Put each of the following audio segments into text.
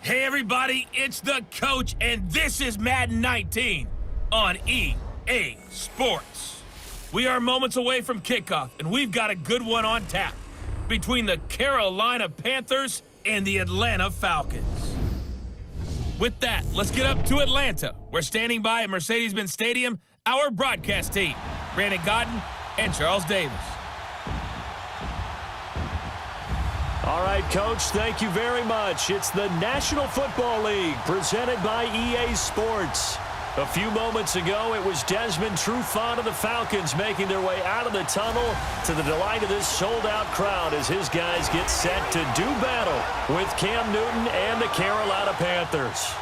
Hey everybody, it's the coach, and this is Madden 19 on EA Sports. We are moments away from kickoff, and we've got a good one on tap between the Carolina Panthers and the Atlanta Falcons. With that, let's get up to Atlanta. We're standing by at Mercedes-Benz Stadium, our broadcast team, Brandon Godden and Charles Davis. All right, Coach, thank you very much. It's the National Football League presented by EA Sports. A few moments ago, it was Desmond Trufant of the Falcons making their way out of the tunnel to the delight of this sold-out crowd as his guys get set to do battle with Cam Newton and the Carolina Panthers.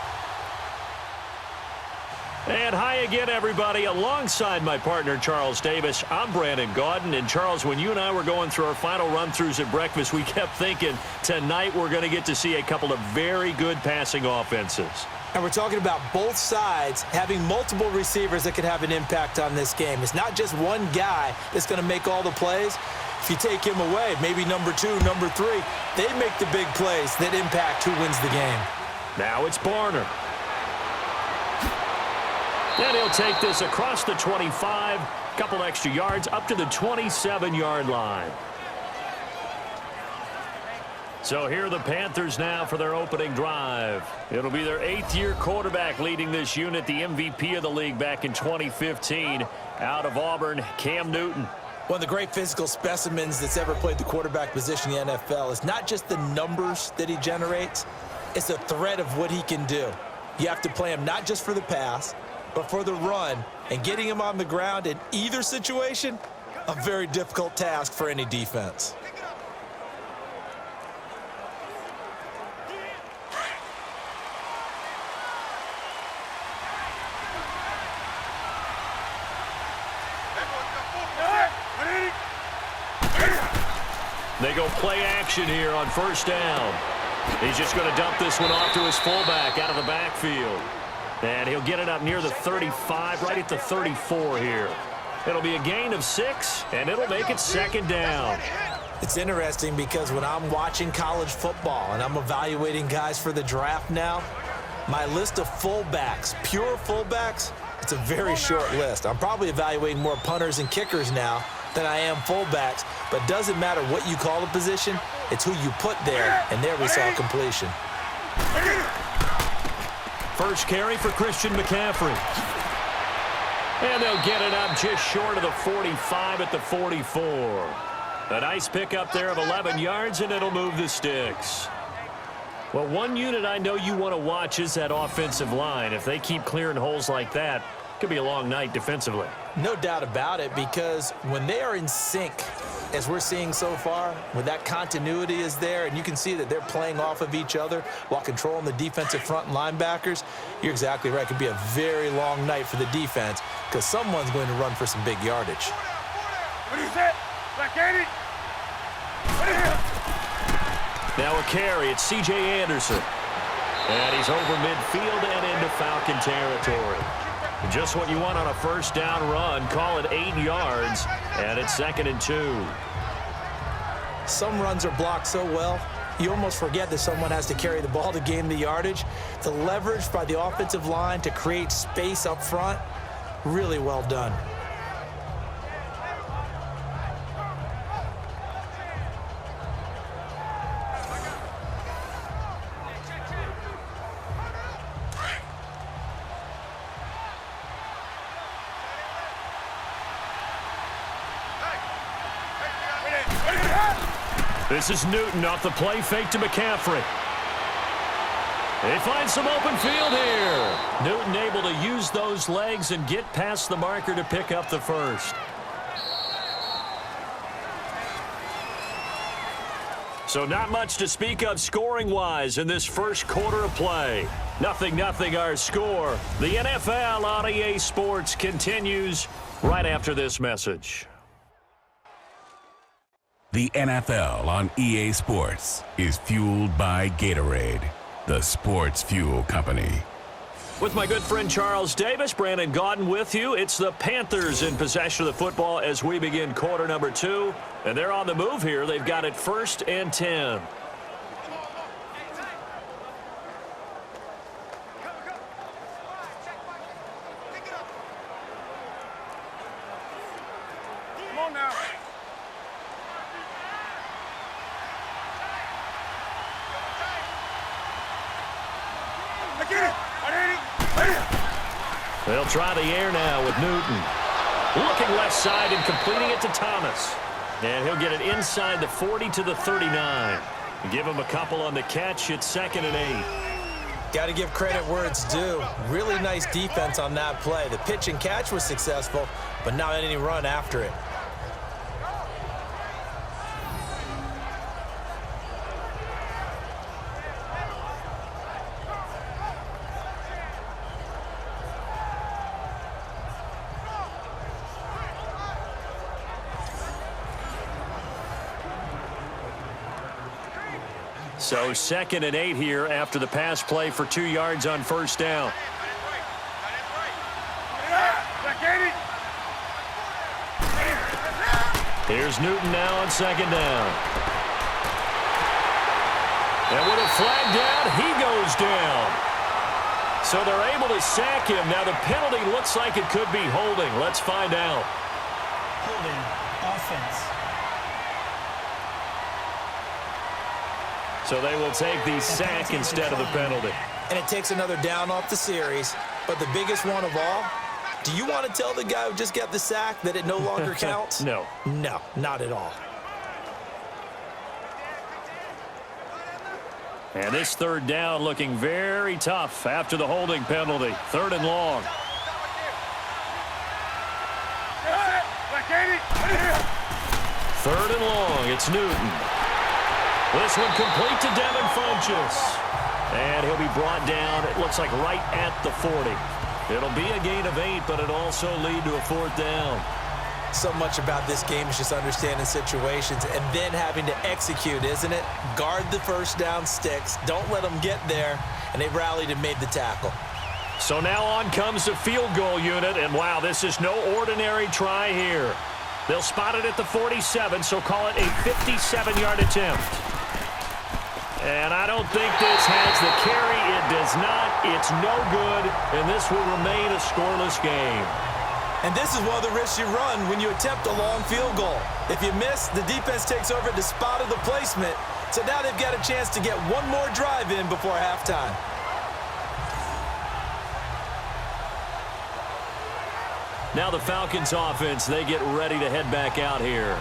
And hi again, everybody. Alongside my partner, Charles Davis, I'm Brandon Godden. And, Charles, when you and I were going through our final run-throughs at breakfast, we kept thinking tonight we're going to get to see a couple of very good passing offenses. And we're talking about both sides having multiple receivers that could have an impact on this game. It's not just one guy that's going to make all the plays. If you take him away, maybe number 2, number 3, they make the big plays that impact who wins the game. Now it's Barner. And he'll take this across the 25, couple extra yards, up to the 27-yard line. So here are the Panthers now for their opening drive. It'll be their 8th-year quarterback leading this unit, the MVP of the league back in 2015, out of Auburn, Cam Newton. One of the great physical specimens that's ever played the quarterback position in the NFL is not just the numbers that he generates, it's the threat of what he can do. You have to play him not just for the pass, but for the run, and getting him on the ground in either situation, a very difficult task for any defense. They go play action here on first down. He's just going to dump this one off to his fullback out of the backfield. And he'll get it up near the 35, right at the 34 here. It'll be a gain of 6, and it'll make it second down. It's interesting because when I'm watching college football and I'm evaluating guys for the draft now, my list of fullbacks, pure fullbacks, it's a very short list. I'm probably evaluating more punters and kickers now than I am fullbacks, but it doesn't matter what you call the position, it's who you put there, and there we saw completion. First carry for Christian McCaffrey. And they'll get it up just short of the 45 at the 44. A nice pickup there of 11 yards, and it'll move the sticks. Well, one unit I know you want to watch is that offensive line. If they keep clearing holes like that, it could be a long night defensively. No doubt about it, because when they are in sync, as we're seeing so far, when that continuity is there and you can see that they're playing off of each other while controlling the defensive front and linebackers, you're exactly right. It could be a very long night for the defense because someone's going to run for some big yardage. What is it? Now a carry. It's C.J. Anderson. And he's over midfield and into Falcon territory. Just what you want on a first down run. Call it 8 yards, and it's 2nd and 2. Some runs are blocked so well, you almost forget that someone has to carry the ball to gain the yardage. The leverage by the offensive line to create space up front, really well done. This is Newton off the play fake to McCaffrey. They find some open field here. Newton able to use those legs and get past the marker to pick up the first. So not much to speak of scoring-wise in this first quarter of play. 0-0 our score. The NFL on EA Sports continues right after this message. The NFL on EA Sports is fueled by Gatorade, the sports fuel company. With my good friend Charles Davis, Brandon Godden with you. It's the Panthers in possession of the football as we begin quarter number 2. And they're on the move here. They've got it 1st and 10. They'll try the air now with Newton. Looking left side and completing it to Thomas. And he'll get it inside the 40 to the 39. Give him a couple on the catch. It's 2nd and 8. Got to give credit where it's due. Really nice defense on that play. The pitch and catch was successful, but not any run after it. So 2nd and 8 here after the pass play for 2 yards on 1st down. Here's Newton now on 2nd down. And with a flag down, he goes down. So they're able to sack him. Now the penalty looks like it could be holding. Let's find out. Holding offense. So they will take the sack instead of the penalty. And it takes another down off the series. But the biggest one of all, do you want to tell the guy who just got the sack that it no longer counts? No. No, not at all. And this 3rd down looking very tough after the holding penalty. 3rd and long. 3rd and long. It's Newton. This one complete to Devin Funchess. And he'll be brought down, it looks like right at the 40. It'll be a gain of 8, but it'll also lead to a 4th down. So much about this game is just understanding situations and then having to execute, isn't it? Guard the 1st down sticks. Don't let them get there. And they rallied and made the tackle. So now on comes the field goal unit. And, wow, this is no ordinary try here. They'll spot it at the 47, so call it a 57-yard attempt. And I don't think this has the carry. It does not. It's no good, and this will remain a scoreless game. And this is one of the risks you run when you attempt a long field goal. If you miss, the defense takes over at the spot of the placement. So now they've got a chance to get one more drive in before halftime. Now the Falcons offense, they get ready to head back out here.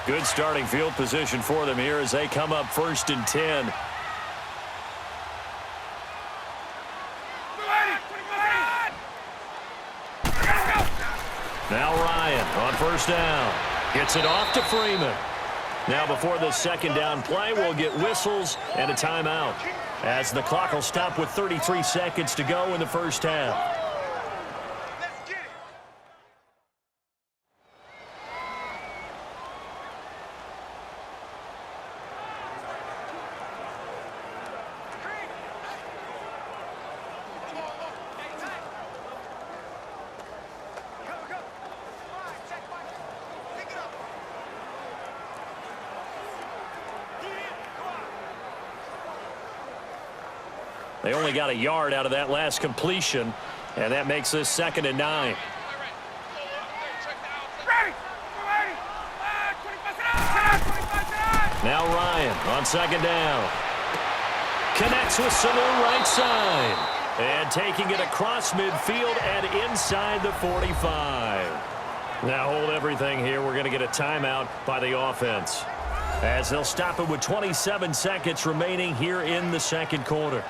Good starting field position for them here as they come up 1st and 10. Now Ryan on 1st down. Gets it off to Freeman. Now before the 2nd down play, we'll get whistles and a timeout as the clock will stop with 33 seconds to go in the 1st half. They only got a yard out of that last completion, and that makes this 2nd and 9. Now Ryan on 2nd down. Connects with Sanu right side. And taking it across midfield and inside the 45. Now hold everything here. We're going to get a timeout by the offense, as they'll stop it with 27 seconds remaining here in the 2nd quarter.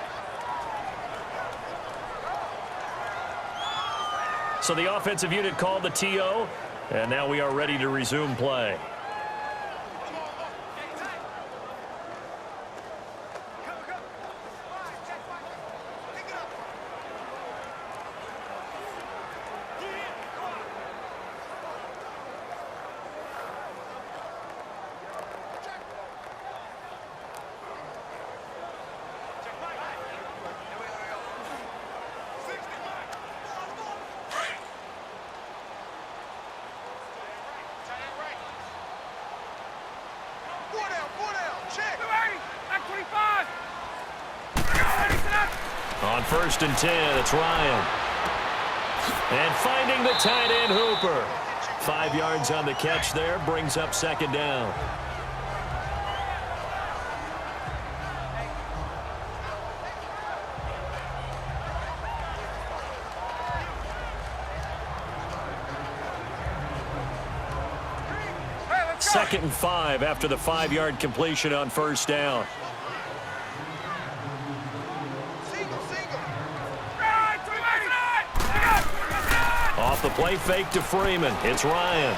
So the offensive unit called the TO, and now we are ready to resume play. On 1st and 10, it's Ryan. And finding the tight end Hooper. 5 yards on the catch there, brings up 2nd down. Second and 5 after the 5-yard completion on 1st down. Off the play fake to Freeman. It's Ryan.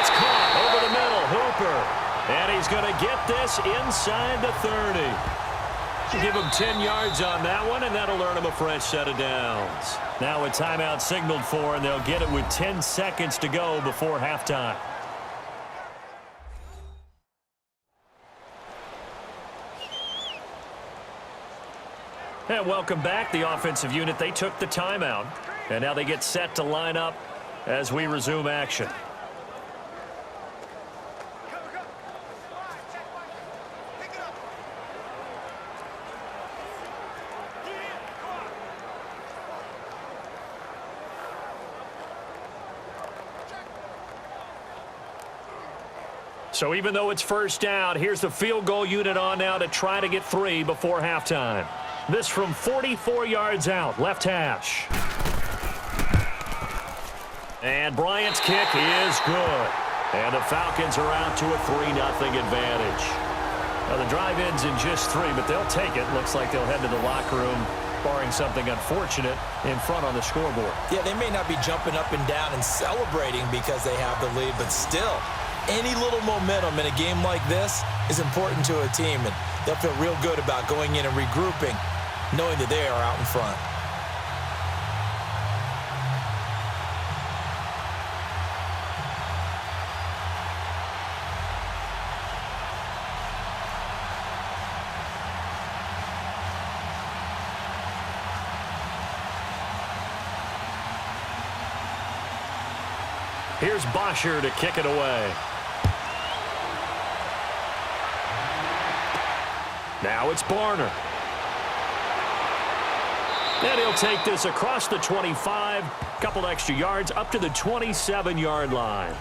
It's caught over the middle. Hooper. And he's going to get this inside the 30. Give him 10 yards on that one, and that'll earn him a fresh set of downs. Now a timeout signaled for, and they'll get it with 10 seconds to go before halftime. And welcome back. The offensive unit, they took the timeout. And now they get set to line up as we resume action. So even though it's 1st down, here's the field goal unit on now to try to get 3 before halftime. This from 44 yards out, left hash. And Bryant's kick is good. And the Falcons are out to a 3-0 advantage. Now the drive ends in just 3, but they'll take it. Looks like they'll head to the locker room, barring something unfortunate, in front on the scoreboard. Yeah, they may not be jumping up and down and celebrating because they have the lead, but still, any little momentum in a game like this is important to a team, and they'll feel real good about going in and regrouping, knowing that they are out in front. Here's Bosher to kick it away. Now it's Barner. And he'll take this across the 25, couple extra yards up to the 27-yard line.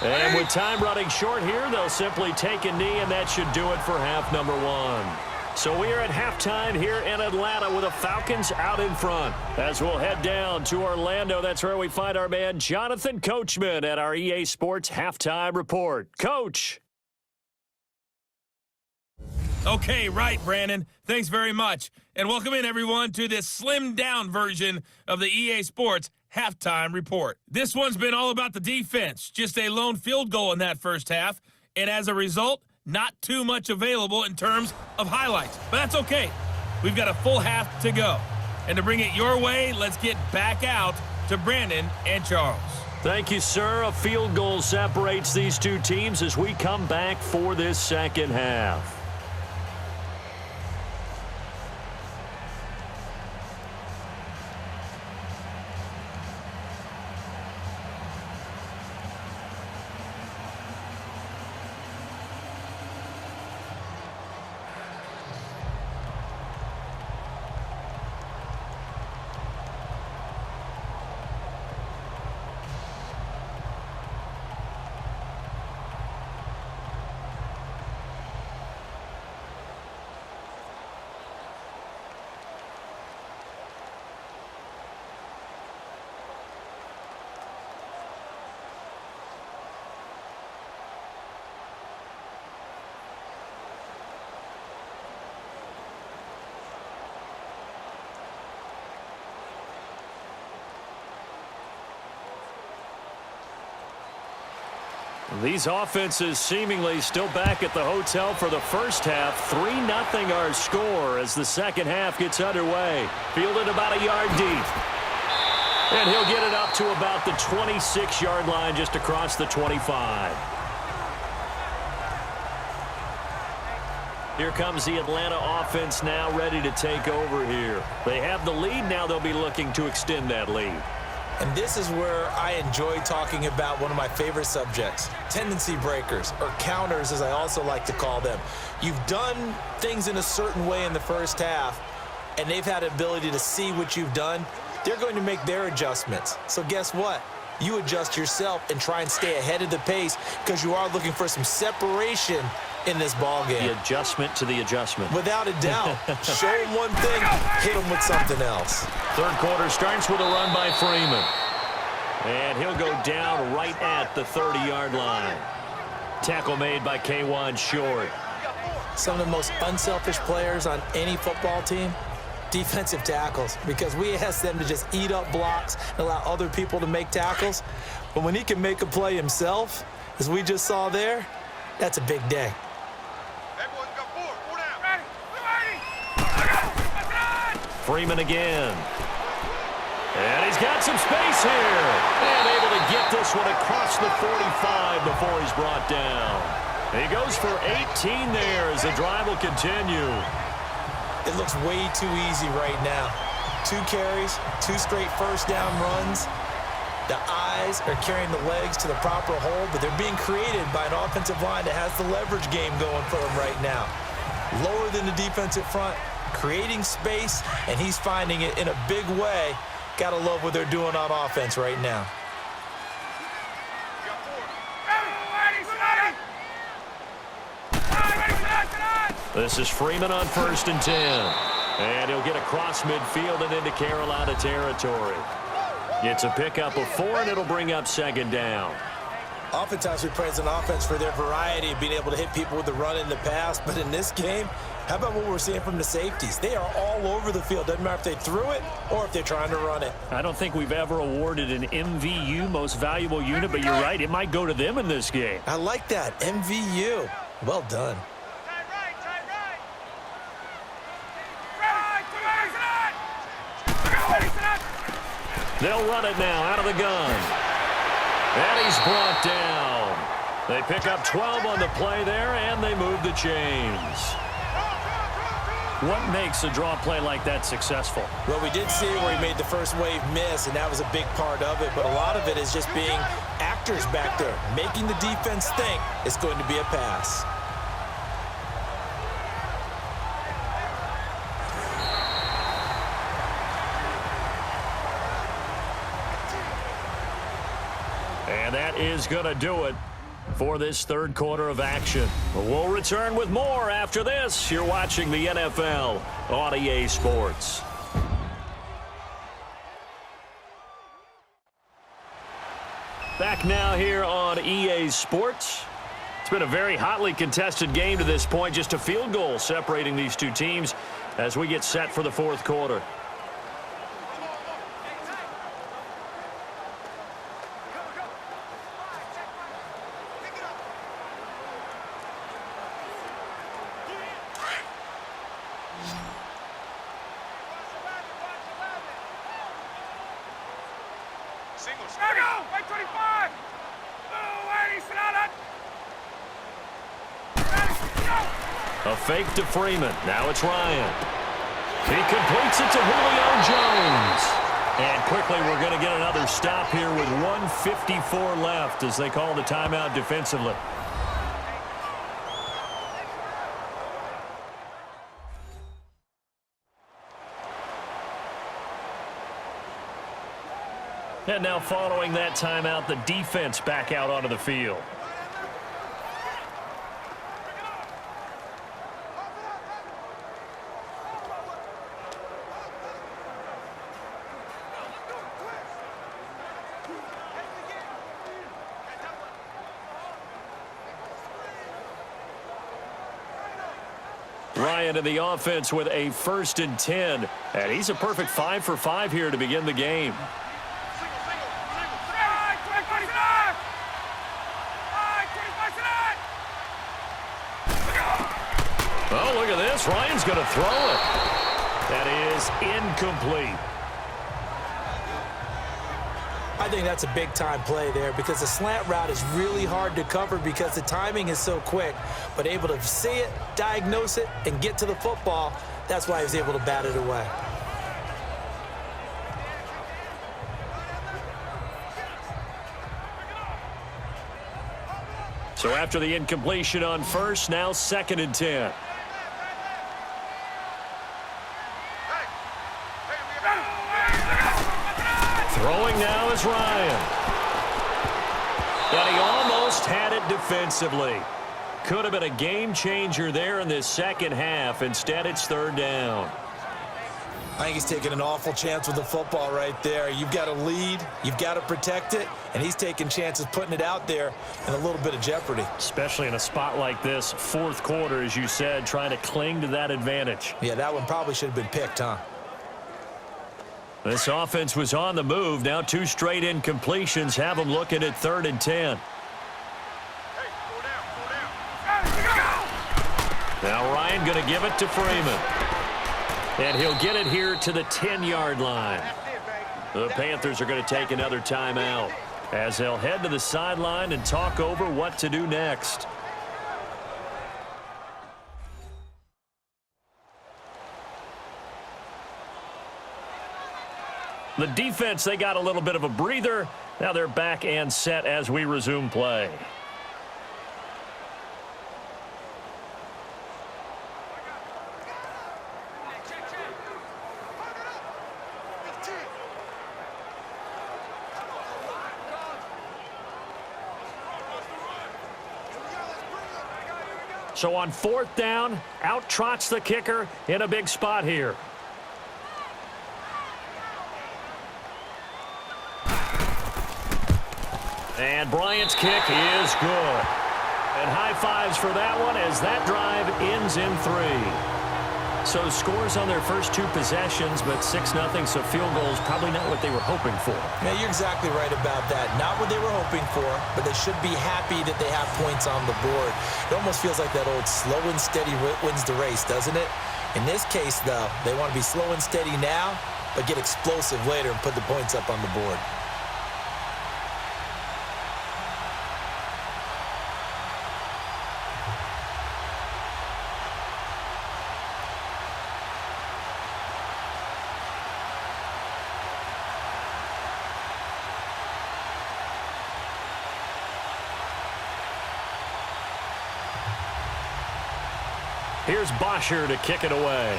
And with time running short here, they'll simply take a knee, and that should do it for half number 1. So we are at halftime here in Atlanta with the Falcons out in front. As we'll head down to Orlando, that's where we find our man Jonathan Coachman at our EA Sports Halftime Report. Coach. Okay, right, Brandon. Thanks very much. And welcome in, everyone, to this slimmed-down version of the EA Sports Halftime Report. This one's been all about the defense. Just a lone field goal in that first half. And as a result, not too much available in terms of highlights. But that's okay. We've got a full half to go. And to bring it your way, let's get back out to Brandon and Charles. Thank you, sir. A field goal separates these two teams as we come back for this second half. These offenses seemingly still back at the hotel for the first half. 3-0 our score as the second half gets underway. Fielded about a yard deep. And he'll get it up to about the 26-yard line just across the 25. Here comes the Atlanta offense now ready to take over here. They have the lead. Now they'll be looking to extend that lead. And this is where I enjoy talking about one of my favorite subjects, tendency breakers, or counters as I also like to call them. You've done things in a certain way in the first half, and they've had the ability to see what you've done. They're going to make their adjustments. So guess what? You adjust yourself and try and stay ahead of the pace because you are looking for some separation in this ball game. The adjustment to the adjustment. Without a doubt. Show them one thing, hit them with something else. Third quarter starts with a run by Freeman. And he'll go down right at the 30-yard line. Tackle made by K'Wan Short. Some of the most unselfish players on any football team, defensive tackles, because we ask them to just eat up blocks and allow other people to make tackles. But when he can make a play himself, as we just saw there, that's a big day. Freeman again. And he's got some space here. And able to get this one across the 45 before he's brought down. He goes for 18 there as the drive will continue. It looks way too easy right now. 2 carries, 2 straight first down runs. The eyes are carrying the legs to the proper hold, but they're being created by an offensive line that has the leverage game going for them right now. Lower than the defensive front, creating space, and he's finding it in a big way. Gotta love what they're doing on offense right now. This is Freeman on 1st and 10. And he'll get across midfield and into Carolina territory. It's a pickup of 4, and it'll bring up 2nd down. Oftentimes we praise an offense for their variety of being able to hit people with the run in the pass, but in this game, how about what we're seeing from the safeties? They are all over the field. Doesn't matter if they threw it or if they're trying to run it. I don't think we've ever awarded an MVU, most valuable unit, but you're right. It might go to them in this game. I like that. MVU. Well done. They'll run it now out of the gun. And he's brought down. They pick up 12 on the play there, and they move the chains. What makes a draw play like that successful? Well, we did see where he made the first wave miss, and that was a big part of it. But a lot of it is just being actors back there, making the defense think it's going to be a pass. And that is going to do it for this third quarter of action. We'll return with more after this. You're watching the NFL on EA Sports. Back now here on EA Sports. It's been a very hotly contested game to this point. Just a field goal separating these two teams as we get set for the fourth quarter. A fake to Freeman. Now it's Ryan. He completes it to Julio Jones. And quickly we're going to get another stop here with 1:54 left as they call the timeout defensively. And now following that timeout, the defense back out onto the field. Ryan in the offense with a 1st and 10. And he's a perfect 5 for 5 here to begin the game. pass. Ryan's going to throw it. That is incomplete. I think that's a big-time play there because the slant route is really hard to cover because the timing is so quick. But able to see it, diagnose it, and get to the football, that's why he was able to bat it away. So after the incompletion on first, now 2nd and 10. Throwing now is Ryan. And he almost had it defensively. Could have been a game changer there in this second half. Instead, it's 3rd down. I think he's taking an awful chance with the football right there. You've got to lead, you've got to protect it, and he's taking chances putting it out there in a little bit of jeopardy. Especially in a spot like this, 4th quarter, as you said, trying to cling to that advantage. Yeah, that one probably should have been picked, huh? This offense was on the move. Now 2 straight incompletions have them looking at 3rd and 10. Now Ryan going to give it to Freeman. And he'll get it here to the 10-yard line. The Panthers are going to take another timeout as they'll head to the sideline and talk over what to do next. The defense, they got a little bit of a breather. Now they're back and set as we resume play. So on 4th down, out trots the kicker in a big spot here. And Bryant's kick is good. And high fives for that one as that drive ends in 3. So scores on their first 2 possessions, but 6-0, so field goals probably not what they were hoping for. Yeah, you're exactly right about that. Not what they were hoping for, but they should be happy that they have points on the board. It almost feels like that old slow and steady wins the race, doesn't it? In this case, though, they want to be slow and steady now, but get explosive later and put the points up on the board. Here's Bosher to kick it away.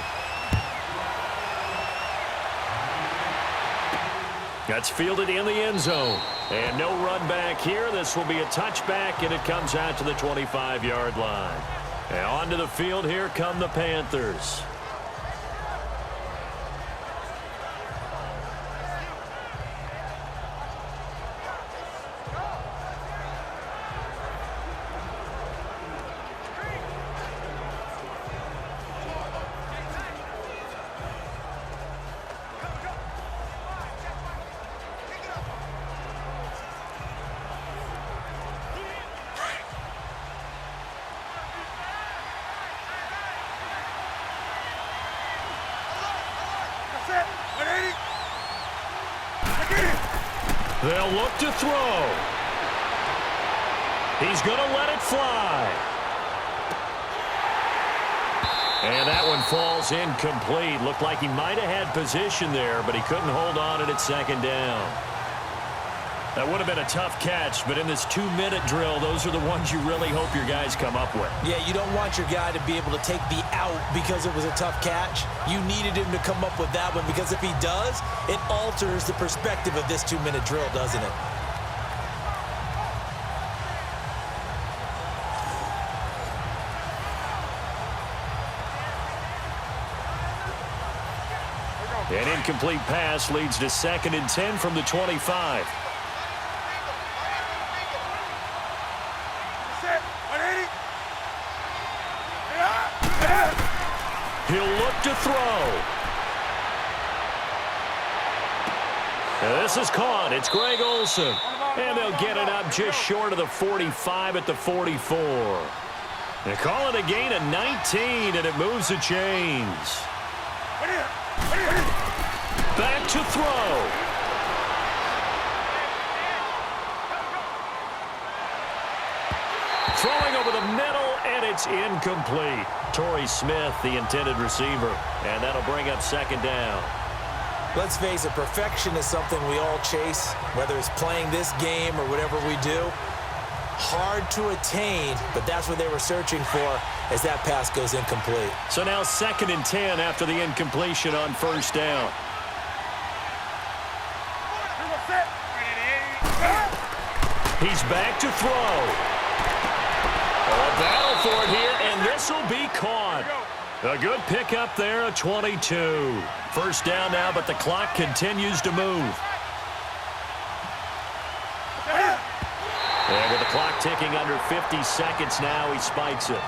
That's fielded in the end zone. And no run back here. This will be a touchback, and it comes out to the 25-yard line. And onto the field, here come the Panthers. They'll look to throw. He's going to let it fly. And that one falls incomplete. Looked like he might have had position there, but he couldn't hold on it at 2nd down. That would have been a tough catch, but in this 2-minute drill, those are the ones you really hope your guys come up with. Yeah, you don't want your guy to be able to take the out because it was a tough catch. You needed him to come up with that one because if he does, it alters the perspective of this 2-minute drill, doesn't it? An incomplete pass leads to 2nd and 10 from the 25. He'll look to throw. And this is caught. It's Greg Olsen. And they'll get it up just short of the 45 at the 44. They call it a gain of 19, and it moves the chains. Back to throw. Throwing over the middle, and it's incomplete. Torrey Smith, the intended receiver, and that'll bring up second down. Let's face it, perfection is something we all chase, whether it's playing this game or whatever we do. Hard to attain, but that's what they were searching for as that pass goes incomplete. So now 2nd and 10 after the incompletion on first down. He's back to throw. A battle for it here, and this will be caught. A good pickup there, a 22. First down now, but the clock continues to move. And with the clock ticking under 50 seconds now, he spikes it.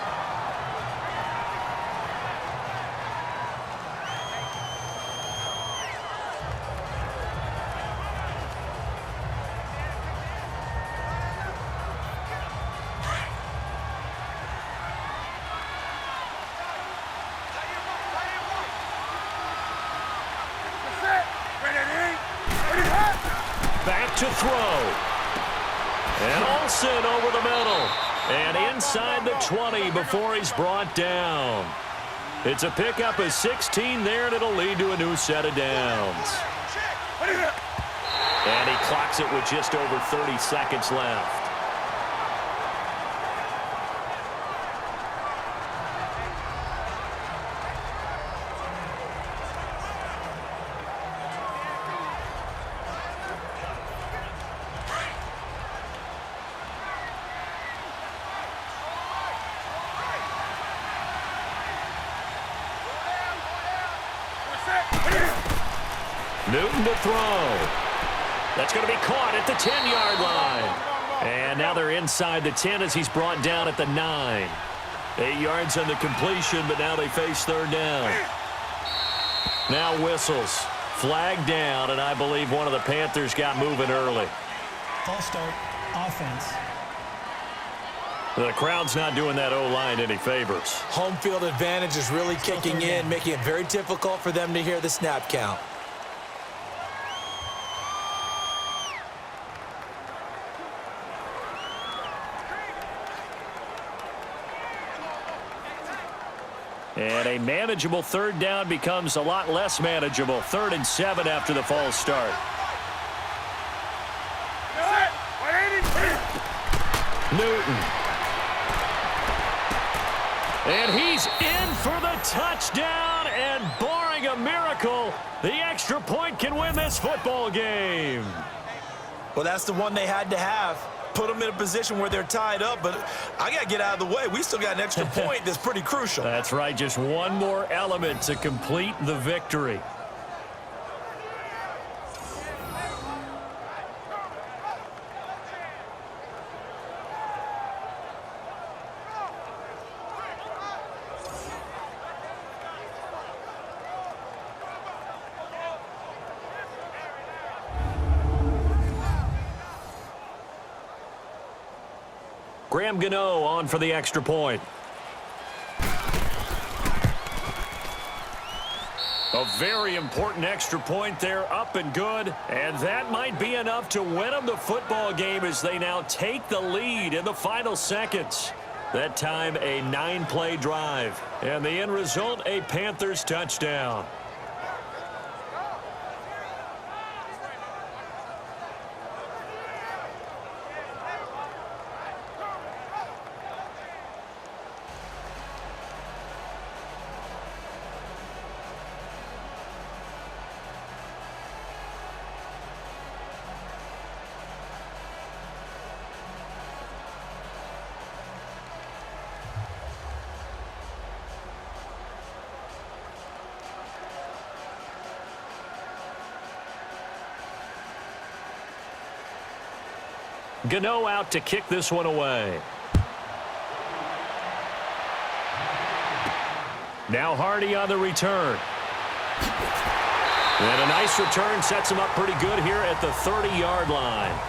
Back to throw. And Olsen over the middle. And inside the 20 before he's brought down. It's a pickup of 16 there, and it'll lead to a new set of downs. And he clocks it with just over 30 seconds left. Newton to throw. That's going to be caught at the 10-yard line. And now they're inside the 10 as he's brought down at the 9. 8 yards on the completion, but now they face third down. Now whistles. Flag down, and I believe one of the Panthers got moving early. False start, offense. The crowd's not doing that O-line any favors. Home field advantage is really kicking in, making it very difficult for them to hear the snap count. And a manageable third down becomes a lot less manageable. 3rd and 7 after the false start. Newton. And he's in for the touchdown, and barring a miracle, the extra point can win this football game. Well, that's the one they had to have. Put them in a position where they're tied up, but I got to get out of the way. We still got an extra point that's pretty crucial. That's right, just one more element to complete the victory. Graham Gano on for the extra point. A very important extra point there, up and good. And that might be enough to win them the football game as they now take the lead in the final seconds. That time, a 9-play drive. And the end result, a Panthers touchdown. Gano out to kick this one away. Now Hardy on the return. And a nice return sets him up pretty good here at the 30-yard line.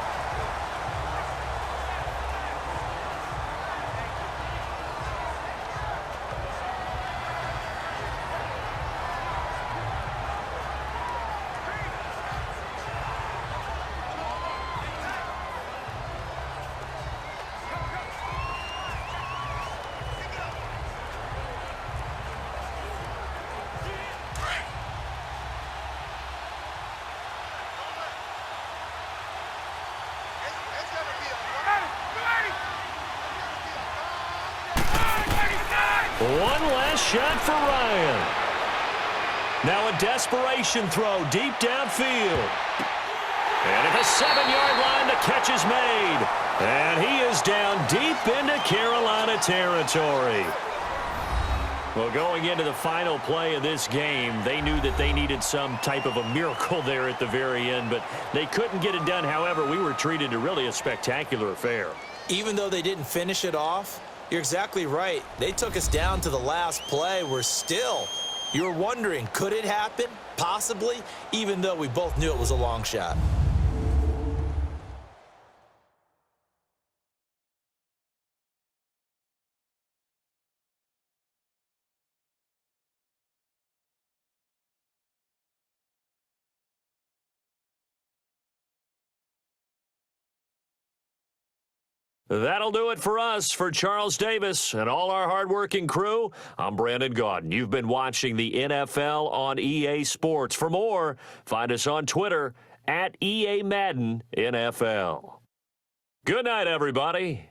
One last shot for Ryan. Now a desperation throw deep downfield. And at the 7-yard line, the catch is made. And he is down deep into Carolina territory. Well, going into the final play of this game, they knew that they needed some type of a miracle there at the very end, but they couldn't get it done. However, we were treated to really a spectacular affair. Even though they didn't finish it off, you're exactly right. They took us down to the last play. We're still, you were wondering, could it happen? Possibly, even though we both knew it was a long shot. That'll do it for us. For Charles Davis and all our hardworking crew, I'm Brandon Gaudin. You've been watching the NFL on EA Sports. For more, find us on Twitter at EA Madden NFL. Good night, everybody.